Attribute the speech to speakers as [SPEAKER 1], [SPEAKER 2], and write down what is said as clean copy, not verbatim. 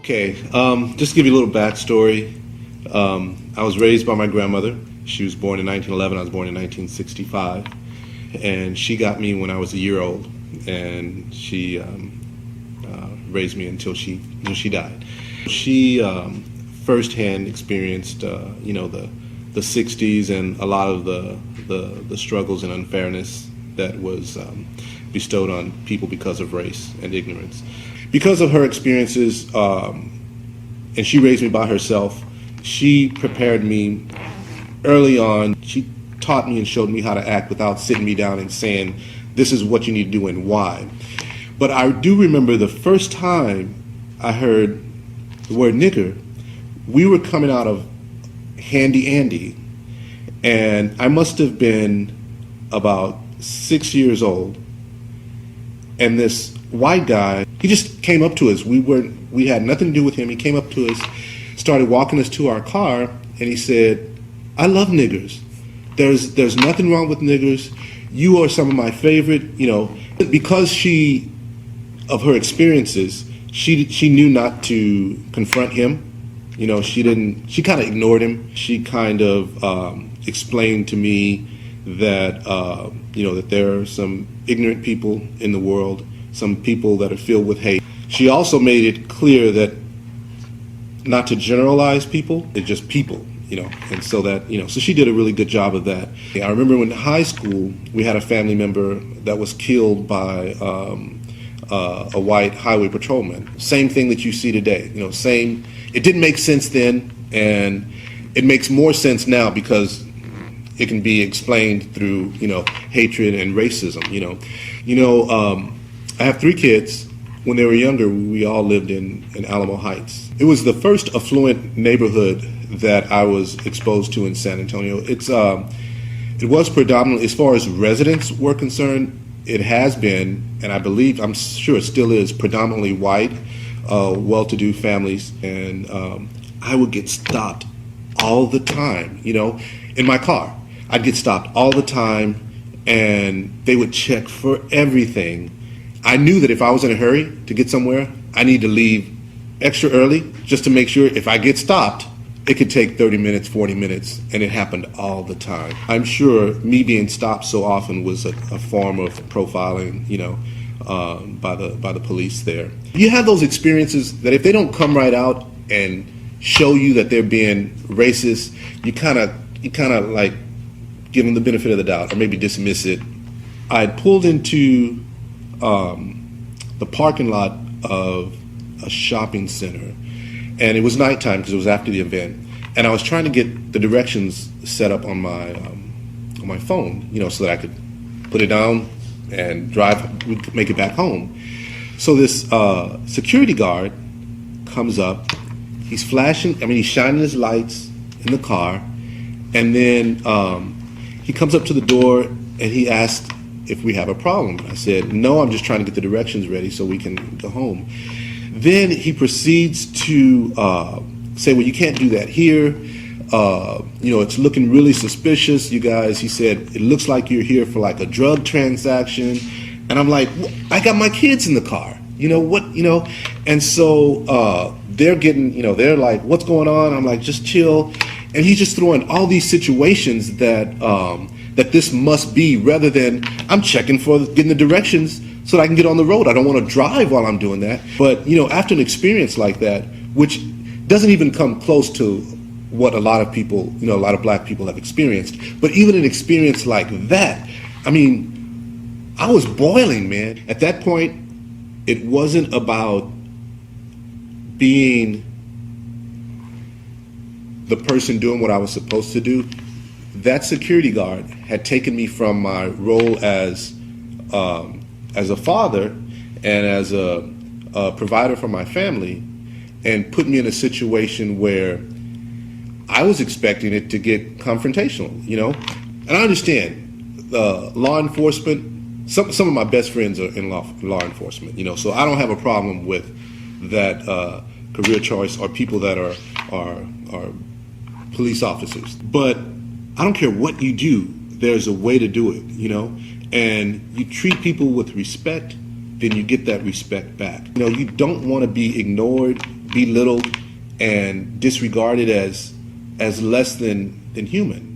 [SPEAKER 1] Okay, just to give you a little backstory. I was raised by my grandmother. She was born in 1911. I was born in 1965. And she got me when I was a year old. And she raised me until she died. She firsthand experienced, the 60s and a lot of the struggles and unfairness that was bestowed on people because of race and ignorance. Because of her experiences, and she raised me by herself, she prepared me early on. She taught me and showed me how to act without sitting me down and saying, this is what you need to do and why. But I do remember the first time I heard the word nigger, we were coming out of Handy Andy, and I must have been about 6 years old, and this white guy, he just came up to us. We had nothing to do with him. He came up to us, started walking us to our car, and he said, I love niggers. There's nothing wrong with niggers. You are some of my favorite, because of her experiences, she knew not to confront him. She kind of ignored him. She kind of explained to me that, that there are some ignorant people in the world, some people that are filled with hate. She also made it clear that not to generalize people, it's just people, and so that, so she did a really good job of that. I remember in high school, we had a family member that was killed by a white highway patrolman. Same thing that you see today, it didn't make sense then, and it makes more sense now because it can be explained through, hatred and racism, I have 3 kids. When they were younger, we all lived in Alamo Heights. It was the first affluent neighborhood that I was exposed to in San Antonio. It was predominantly, as far as residents were concerned, it has been, and I'm sure it still is, predominantly white, well-to-do families. And I would get stopped all the time, in my car. I'd get stopped all the time, and they would check for everything. I knew that if I was in a hurry to get somewhere, I need to leave extra early just to make sure if I get stopped, it could take 30 minutes, 40 minutes, and it happened all the time. I'm sure me being stopped so often was a form of profiling, by the police there. You have those experiences that if they don't come right out and show you that they're being racist, you kind of like give them the benefit of the doubt or maybe dismiss it. I had pulled into the parking lot of a shopping center, and it was nighttime because it was after the event, and I was trying to get the directions set up on my phone, so that I could put it down and drive, make it back home. So this security guard comes up, he's shining his lights in the car, and then he comes up to the door and he asked if we have a problem. I said, no, I'm just trying to get the directions ready so we can go home. Then he proceeds to say, well, you can't do that here. It's looking really suspicious, you guys. He said, it looks like you're here for like a drug transaction. And I'm like, I got my kids in the car. And so they're getting, they're like, what's going on? I'm like, just chill. And he's just throwing all these situations that this must be, rather than I'm checking for getting the directions so that I can get on the road. I don't want to drive while I'm doing that. But, after an experience like that, which doesn't even come close to what a lot of people, a lot of black people have experienced, but even an experience like that, I was boiling, man. At that point, it wasn't about being the person doing what I was supposed to do. That security guard had taken me from my role as a father and as a provider for my family, and put me in a situation where I was expecting it to get confrontational, And I understand law enforcement. Some of my best friends are in law enforcement, So I don't have a problem with that career choice or people that are police officers. But I don't care what you do, there's a way to do it, and you treat people with respect, then you get that respect back. You don't want to be ignored, belittled and disregarded as less than human.